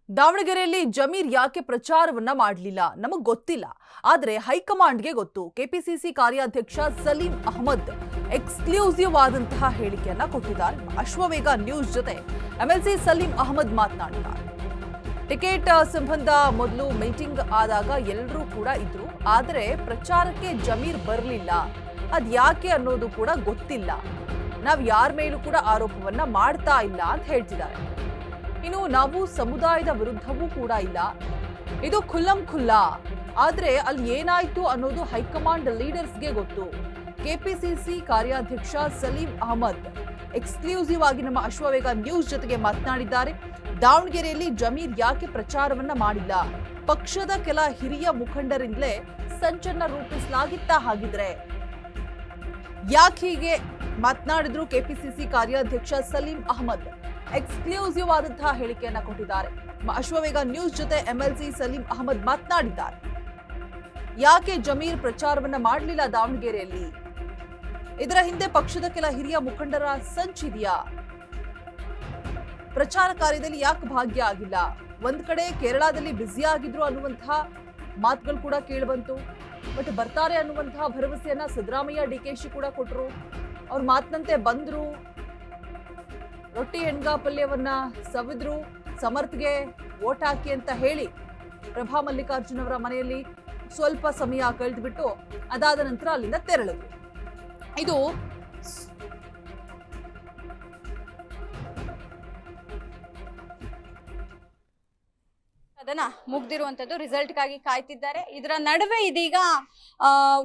ದಾವಣಗೆರೆಯಲ್ಲಿ ಜಮೀರ್ ಯಾಕೆ ಪ್ರಚಾರವನ್ನ ಮಾಡಲಿಲ್ಲ ನಮಗೆ ಗೊತ್ತಿಲ್ಲ. ಆದರೆ ಹೈಕಮಾಂಡ್ಗೆ ಗೊತ್ತು. ಕೆಪಿಸಿಸಿ ಕಾರ್ಯಾಧ್ಯಕ್ಷ ಸಲೀಂ ಅಹಮದ್ ಎಕ್ಸ್ಕ್ಲೂಸಿವ್ ಆದಂತಹ ಹೇಳಿಕೆಯನ್ನ ಕೊಟ್ಟಿದ್ದಾರೆ. ಅಶ್ವವೇಗ ನ್ಯೂಸ್ ಜೊತೆ ಎಂಎಲ್ಸಿ ಸಲೀಂ ಅಹಮದ್ ಮಾತನಾಡಿದ್ದಾರೆ. ಟಿಕೆಟ್ ಸಂಬಂಧ ಮೊದಲು ಮೀಟಿಂಗ್ ಆದಾಗ ಎಲ್ಲರೂ ಕೂಡ ಇದ್ರು, ಆದರೆ ಪ್ರಚಾರಕ್ಕೆ ಜಮೀರ್ ಬರಲಿಲ್ಲ. ಅದ್ ಯಾಕೆ ಅನ್ನೋದು ಕೂಡ ಗೊತ್ತಿಲ್ಲ. ನಾವು ಯಾರ ಮೇಲೂ ಕೂಡ ಆರೋಪವನ್ನ ಮಾಡ್ತಾ ಇಲ್ಲ ಅಂತ ಹೇಳ್ತಿದ್ದಾರೆ. ಇನ್ನು ನಾವು ಸಮುದಾಯದ ವಿರುದ್ಧವೂ ಕೂಡ ಇಲ್ಲ, ಇದು ಖುಲ್ಲಂ ಖುಲ್ಲಾ. ಆದ್ರೆ ಅಲ್ಲಿ ಏನಾಯ್ತು ಅನ್ನೋದು ಹೈಕಮಾಂಡ್ ಲೀಡರ್ಸ್ಗೆ ಗೊತ್ತು. ಕೆಪಿಸಿಸಿ ಕಾರ್ಯಾಧ್ಯಕ್ಷ ಸಲೀಂ ಅಹಮದ್ ಎಕ್ಸ್ಕ್ಲೂಸಿವ್ ಆಗಿ ನಮ್ಮ ಅಶ್ವವೇಗ ನ್ಯೂಸ್ ಜೊತೆಗೆ ಮಾತನಾಡಿದ್ದಾರೆ. ದಾವಣಗೆರೆಯಲ್ಲಿ ಜಮೀರ್ ಯಾಕೆ ಪ್ರಚಾರವನ್ನ ಮಾಡಿಲ್ಲ? ಪಕ್ಷದ ಕೆಲ ಹಿರಿಯ ಮುಖಂಡರಿಂದಲೇ ಸಂಚನ್ನ ರೂಪಿಸಲಾಗಿತ್ತ? ಹಾಗಿದ್ರೆ ಯಾಕೆ ಹೀಗೆ ಮಾತನಾಡಿದ್ರು ಕೆಪಿಸಿಸಿ ಕಾರ್ಯಾಧ್ಯಕ್ಷ ಸಲೀಂ ಅಹಮದ್? ಎಕ್ಸ್ಕ್ಲೂಸಿವ್ ಆದಂತಹ ಹೇಳಿಕೆಯನ್ನ ಕೊಟ್ಟಿದ್ದಾರೆ. ಅಶ್ವವೇಗ ನ್ಯೂಸ್ ಜೊತೆ ಎಂಎಲ್ಸಿ ಸಲೀಂ ಅಹಮದ್ ಮಾತನಾಡಿದ್ದಾರೆ. ಯಾಕೆ ಜಮೀರ್ ಪ್ರಚಾರವನ್ನ ಮಾಡಲಿಲ್ಲ ದಾವಣಗೆರೆಯಲ್ಲಿ? ಇದರ ಹಿಂದೆ ಪಕ್ಷದ ಕೆಲ ಹಿರಿಯ ಮುಖಂಡರ ಸಂಚಿದೆಯಾ? ಪ್ರಚಾರ ಕಾರ್ಯದಲ್ಲಿ ಯಾಕೆ ಭಾಗ್ಯ ಆಗಿಲ್ಲ? ಒಂದ್ ಕಡೆ ಕೇರಳದಲ್ಲಿ ಬ್ಯುಸಿ ಆಗಿದ್ರು ಅನ್ನುವಂತಹ ಮಾತುಗಳು ಕೂಡ ಕೇಳಿಬಂತು. ಬಟ್ ಬರ್ತಾರೆ ಅನ್ನುವಂತಹ ಭರವಸೆಯನ್ನ ಸಿದ್ದರಾಮಯ್ಯ ಡಿಕೆಶಿ ಕೂಡ ಕೊಟ್ಟರು. ಅವ್ರ ಮಾತಿನಂತೆ ಬಂದ್ರು, ರೊಟ್ಟಿ ಹೆಣ್ಗಾ ಪಲ್ಯವನ್ನ ಸವಿದ್ರು, ಸಮರ್ಥ್ಗೆ ವೋಟ್ ಹಾಕಿ ಅಂತ ಹೇಳಿ ಪ್ರಭಾ ಮಲ್ಲಿಕಾರ್ಜುನ್ ಅವರ ಮನೆಯಲ್ಲಿ ಸ್ವಲ್ಪ ಸಮಯ ಕಳೆದುಬಿಟ್ಟು ಅದಾದ ನಂತರ ಅಲ್ಲಿಂದ ತೆರಳಿದ್ರು. ಇದು ಅದನ್ನ ಮುಗ್ದಿರುವಂತದ್ದು, ರಿಸಲ್ಟ್ಗಾಗಿ ಕಾಯ್ತಿದ್ದಾರೆ. ಇದರ ನಡುವೆ ಇದೀಗ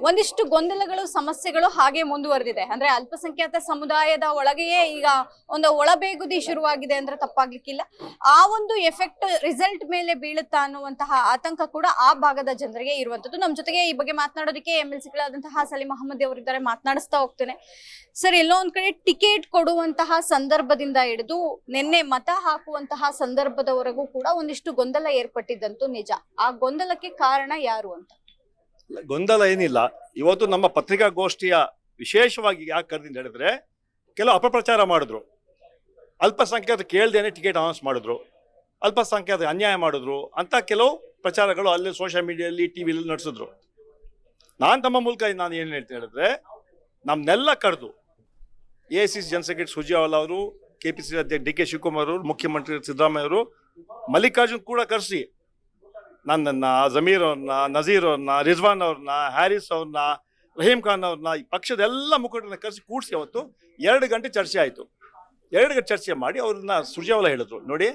ಒಂದಿಷ್ಟು ಗೊಂದಲಗಳು, ಸಮಸ್ಯೆಗಳು ಹಾಗೆ ಮುಂದುವರೆದಿದೆ. ಅಂದ್ರೆ ಅಲ್ಪಸಂಖ್ಯಾತ ಸಮುದಾಯದ ಒಳಗೆಯೇ ಈಗ ಒಂದು ಒಳಬೇಗುದಿ ಶುರುವಾಗಿದೆ ಅಂದ್ರೆ ತಪ್ಪಾಗ್ಲಿಕ್ಕಿಲ್ಲ. ಆ ಒಂದು ಎಫೆಕ್ಟ್ ರಿಸಲ್ಟ್ ಮೇಲೆ ಬೀಳುತ್ತಾ ಅನ್ನುವಂತಹ ಆತಂಕ ಕೂಡ ಆ ಭಾಗದ ಜನರಿಗೆ ಇರುವಂತದ್ದು. ನಮ್ಮ ಜೊತೆಗೆ ಈ ಬಗ್ಗೆ ಮಾತನಾಡೋದಕ್ಕೆ ಎಂಎಲ್ಸಿಗಳಾದಂತಹ ಸಲೀಂ ಅಹಮದ್ ಅವರಿದ್ದಾರೆ. ಮಾತನಾಡಿಸ್ತಾ ಹೋಗ್ತೇನೆ. ಸರ್, ಎಲ್ಲೋ ಒಂದ್ ಕಡೆ ಟಿಕೆಟ್ ಕೊಡುವಂತಹ ಸಂದರ್ಭದಿಂದ ಹಿಡಿದು ನಿನ್ನೆ ಮತ ಹಾಕುವಂತಹ ಸಂದರ್ಭದವರೆಗೂ ಕೂಡ ಒಂದಿಷ್ಟು ಗೊಂದಲ ಏರ್ಪಟ್ಟಿದ್ದಂತೂ ನಿಜ. ಆ ಗೊಂದಲಕ್ಕೆ ಕಾರಣ ಯಾರು ಅಂತ? ಗೊಂದಲ ಏನಿಲ್ಲ. ಇವತ್ತು ನಮ್ಮ ಪತ್ರಿಕಾಗೋಷ್ಠಿಯ ವಿಶೇಷವಾಗಿ ಯಾಕೆ ಕರೆದಿಂದ ಹೇಳಿದ್ರೆ, ಕೆಲವು ಅಪಪ್ರಚಾರ ಮಾಡಿದ್ರು. ಅಲ್ಪಸಂಖ್ಯಾತ ಕೇಳ್ದೇನೆ ಟಿಕೆಟ್ ಅನೌನ್ಸ್ ಮಾಡಿದ್ರು, ಅಲ್ಪಸಂಖ್ಯಾತ ಅನ್ಯಾಯ ಮಾಡಿದ್ರು ಅಂತ ಕೆಲವು ಪ್ರಚಾರಗಳು ಅಲ್ಲಿ ಸೋಷಿಯಲ್ ಮೀಡಿಯಲ್ಲಿ, ಟಿವಿಲಿ ನಡೆಸಿದ್ರು. ನಾನು ತಮ್ಮ ಮೂಲಕ ನಾನು ಏನು ಹೇಳ್ತೀನಿ ಹೇಳಿದ್ರೆ, ನಮ್ಮನ್ನೆಲ್ಲ ಕರೆದು ಎಐಸಿಸಿ ಜನರಲ್ ಸೆಕ್ರೆಟರಿ ಸುರ್ಜೇವಾಲಾ ಅವರು, ಕೆಪಿಸಿಸಿ ಅಧ್ಯಕ್ಷ ಡಿ ಕೆ ಶಿವಕುಮಾರ್ ಅವರು, ಮುಖ್ಯಮಂತ್ರಿ ಸಿದ್ದರಾಮಯ್ಯ ಅವರು, ಮಲ್ಲಿಕಾರ್ಜುನ್ ಕೂಡ ಕರೆಸಿ ನನ್ನನ್ನು, ಜಮೀರ್ ಅವ್ರನ್ನ, ನಜೀರ್ ಅವ್ರನ್ನ, ರಿಜ್ವಾನ್ ಅವ್ರನ್ನ, ಹ್ಯಾರಿಸ್ ಅವ್ರನ್ನ, ರಹೀಂ ಖಾನ್ ಅವ್ರನ್ನ, ಈ ಪಕ್ಷದ ಎಲ್ಲ ಮುಖಂಡರನ್ನ ಕರೆಸಿ ಕೂಡಿಸಿ ಅವತ್ತು 2 ಗಂಟೆ ಚರ್ಚೆ ಆಯಿತು. 2 ಗಂಟೆ ಚರ್ಚೆ ಮಾಡಿ ಅವ್ರನ್ನ ಸುರ್ಜೇವಾಲಾ ಹೇಳಿದ್ರು, ನೋಡಿ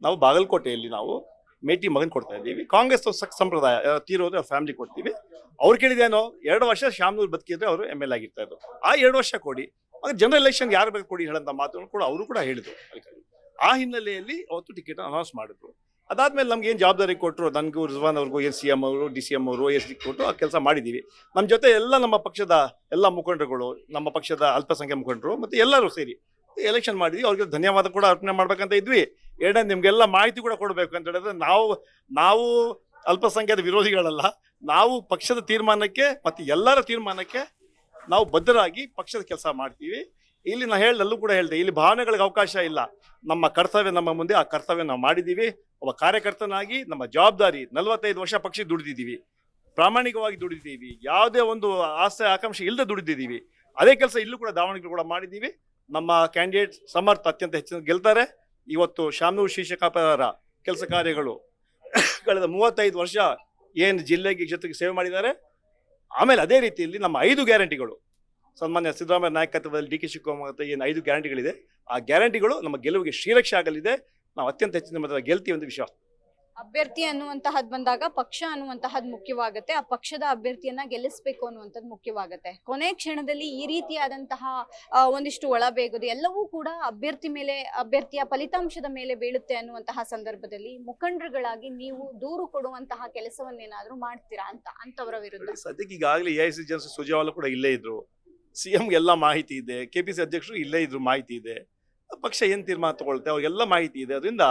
ನಾವು ಬಾಗಲಕೋಟೆಯಲ್ಲಿ ನಾವು ಮೇಟಿ ಮಗನ್ ಕೊಡ್ತಾ ಇದ್ದೀವಿ, ಕಾಂಗ್ರೆಸ್ ಸಂಪ್ರದಾಯ ತೀರೋದ್ರೆ ಅವ್ರ ಫ್ಯಾಮಿಲಿ ಕೊಡ್ತೀವಿ. ಅವ್ರು ಕೇಳಿದೇನೋ 2 ವರ್ಷ ಶ್ಯಾಮನೂರ್ ಬದುಕಿದ್ರೆ ಅವರು ML ಆಗಿರ್ತಾ ಇದ್ರು, ಆ 2 ವರ್ಷ ಕೊಡಿ, ಜನರಲ್ ಎಲೆಕ್ಷನ್ ಯಾರು ಬೇಕು ಕೊಡಿ ಹೇಳಂತ ಮಾತುಗಳು ಕೂಡ ಅವರು ಕೂಡ ಹೇಳಿದ್ರು. ಆ ಹಿನ್ನೆಲೆಯಲ್ಲಿ ಅವತ್ತು ಟಿಕೆಟ್ ಅನೌನ್ಸ್ ಮಾಡಿದ್ರು. ಅದಾದ್ಮೇಲೆ ನಮ್ಗೆ ಏನು ಜವಾಬ್ದಾರಿ ಕೊಟ್ಟರು, ನನಗೂ ರಿಜ್ವಾನ್ ಅವ್ರಿಗೂ, ಏನು CM ಅವರು, DCM ಅವರು, SD ಕೊಟ್ಟು ಆ ಕೆಲಸ ಮಾಡಿದ್ದೀವಿ. ನಮ್ಮ ಜೊತೆ ಎಲ್ಲ ನಮ್ಮ ಪಕ್ಷದ ಎಲ್ಲ ಮುಖಂಡರುಗಳು, ನಮ್ಮ ಪಕ್ಷದ ಅಲ್ಪಸಂಖ್ಯಾತ ಮುಖಂಡರು ಮತ್ತು ಎಲ್ಲರೂ ಸೇರಿ ಎಲೆಕ್ಷನ್ ಮಾಡಿದ್ವಿ. ಅವ್ರಿಗೆ ಧನ್ಯವಾದ ಕೂಡ ಅರ್ಪಣೆ ಮಾಡ್ಬೇಕಂತ ಇದ್ವಿ. ಎರಡನೇ ನಿಮ್ಗೆಲ್ಲ ಮಾಹಿತಿ ಕೂಡ ಕೊಡಬೇಕು ಅಂತ ಹೇಳಿದ್ರೆ, ನಾವು ಅಲ್ಪಸಂಖ್ಯಾತ ವಿರೋಧಿಗಳಲ್ಲ, ನಾವು ಪಕ್ಷದ ತೀರ್ಮಾನಕ್ಕೆ ಮತ್ತು ಎಲ್ಲರ ತೀರ್ಮಾನಕ್ಕೆ ನಾವು ಬದ್ಧರಾಗಿ ಪಕ್ಷದ ಕೆಲಸ ಮಾಡ್ತೀವಿ. ಇಲ್ಲಿ ನಾನು ಅಲ್ಲೂ ಕೂಡ ಹೇಳಿದೆ, ಇಲ್ಲಿ ಭಾವನೆಗಳಿಗೆ ಅವಕಾಶ ಇಲ್ಲ. ನಮ್ಮ ಕರ್ತವ್ಯ ನಮ್ಮ ಮುಂದೆ, ಆ ಕರ್ತವ್ಯ ನಾವು ಮಾಡಿದ್ದೀವಿ. ಒಬ್ಬ ಕಾರ್ಯಕರ್ತನಾಗಿ ನಮ್ಮ ಜವಾಬ್ದಾರಿ, 45 ವರ್ಷ ಪಕ್ಷಕ್ಕೆ ದುಡಿದಿದ್ದೀವಿ, ಪ್ರಾಮಾಣಿಕವಾಗಿ ದುಡಿದಿದ್ದೀವಿ, ಯಾವುದೇ ಒಂದು ಆಸೆ ಆಕಾಂಕ್ಷೆ ಇಲ್ಲದೆ ದುಡಿದಿದ್ದೀವಿ. ಅದೇ ಕೆಲಸ ಇಲ್ಲೂ ಕೂಡ ದಾವಣಗೆರೆ ಕೂಡ ಮಾಡಿದ್ದೀವಿ. ನಮ್ಮ ಕ್ಯಾಂಡಿಡೇಟ್ ಸಮರ್ಥ ಅತ್ಯಂತ ಹೆಚ್ಚಿನ ಗೆಲ್ತಾರೆ. ಇವತ್ತು ಶಾಮನೂರು ಶಿಕ್ಷಕರ ಕೆಲಸ ಕಾರ್ಯಗಳು ಕಳೆದ 35 ವರ್ಷ ಏನು ಜಿಲ್ಲೆಗೆ ಜೊತೆಗೆ ಸೇವೆ ಮಾಡಿದ್ದಾರೆ. ಆಮೇಲೆ ಅದೇ ರೀತಿಯಲ್ಲಿ ನಮ್ಮ 5 ಗ್ಯಾರಂಟಿಗಳು, ಸನ್ಮಾನ್ಯ ಸಿದ್ದರಾಮಯ್ಯ ನಾಯಕತ್ವದಲ್ಲಿ ಡಿ ಕೆ ಶಿವಕುಮಾರ್ ಏನು 5 ಗ್ಯಾರಂಟಿಗಳಿದೆ, ಆ ಗ್ಯಾರಂಟಿಗಳು ನಮ್ಮ ಗೆಲುವಿಗೆ ಶ್ರೀರಕ್ಷೆ ಆಗಲಿದೆ. ನಾವು ಅತ್ಯಂತ ಹೆಚ್ಚಿನ ಮಟ್ಟದಲ್ಲಿ ಗೆಲ್ತೀವಿ ಅಂತ ವಿಶ್ವಾಸ. ಅಭ್ಯರ್ಥಿ ಅನ್ನುವಂತಹದ್ದು ಬಂದಾಗ ಪಕ್ಷ ಅನ್ನುವಂತಹದ್ದು ಮುಖ್ಯವಾಗುತ್ತೆ. ಆ ಪಕ್ಷದ ಅಭ್ಯರ್ಥಿಯನ್ನ ಗೆಲ್ಲಿಸಬೇಕು ಅನ್ನುವಂಥದ್ದು ಮುಖ್ಯವಾಗುತ್ತೆ. ಕೊನೆ ಕ್ಷಣದಲ್ಲಿ ಈ ರೀತಿಯಾದಂತಹ ಒಂದಿಷ್ಟು ಒಳಬೇಗುದು ಎಲ್ಲವೂ ಕೂಡ ಅಭ್ಯರ್ಥಿಯ ಫಲಿತಾಂಶದ ಮೇಲೆ ಬೀಳುತ್ತೆ ಅನ್ನುವಂತಹ ಸಂದರ್ಭದಲ್ಲಿ ಮುಖಂಡರುಗಳಾಗಿ ನೀವು ದೂರು ಕೊಡುವಂತಹ ಕೆಲಸವನ್ನೇನಾದ್ರೂ ಮಾಡ್ತೀರಾ ಅಂತವರ ವಿರುದ್ಧ? ಸದ್ಯಕ್ಕೆ ಈಗಾಗಲೇ ಎಐಸಿಸಿ ಜನರಲ್ ಸುರ್ಜೇವಾಲಾ ಕೂಡ ಇಲ್ಲೇ ಇದ್ರು, CM ಎಲ್ಲ ಮಾಹಿತಿ ಇದೆ, KPC ಅಧ್ಯಕ್ಷರು ಇಲ್ಲೇ ಇದ್ರು, ಮಾಹಿತಿ ಇದೆ. ಪಕ್ಷ ಏನು ತೀರ್ಮಾನ ತಗೊಳ್ತೆ ಅವ್ರಿಗೆಲ್ಲ ಮಾಹಿತಿ ಇದೆ. ಅದರಿಂದ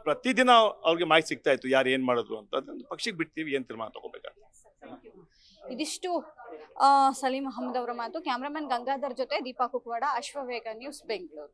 ಪ್ರತಿದಿನ ಅವ್ರಿಗೆ ಮಾಹಿತಿ ಸಿಗ್ತಾ ಇತ್ತು, ಯಾರು ಏನ್ ಮಾಡಿದ್ರು ಅಂತ. ಪಕ್ಷಕ್ಕೆ ಬಿಡ್ತೀವಿ, ಏನ್ ತೀರ್ಮಾನ ತಗೋಬೇಕಾಗ್ತದೆ. ಇದಿಷ್ಟು ಸಲೀಂ ಅಹಮದ್ ಅವರ ಮಾತು. ಕ್ಯಾಮರಾಮನ್ ಗಂಗಾಧರ್ ಜೊತೆ ದೀಪಾ ಕುಕ್ವಾಡ, ಅಶ್ವವೇಗ ನ್ಯೂಸ್, ಬೆಂಗಳೂರು.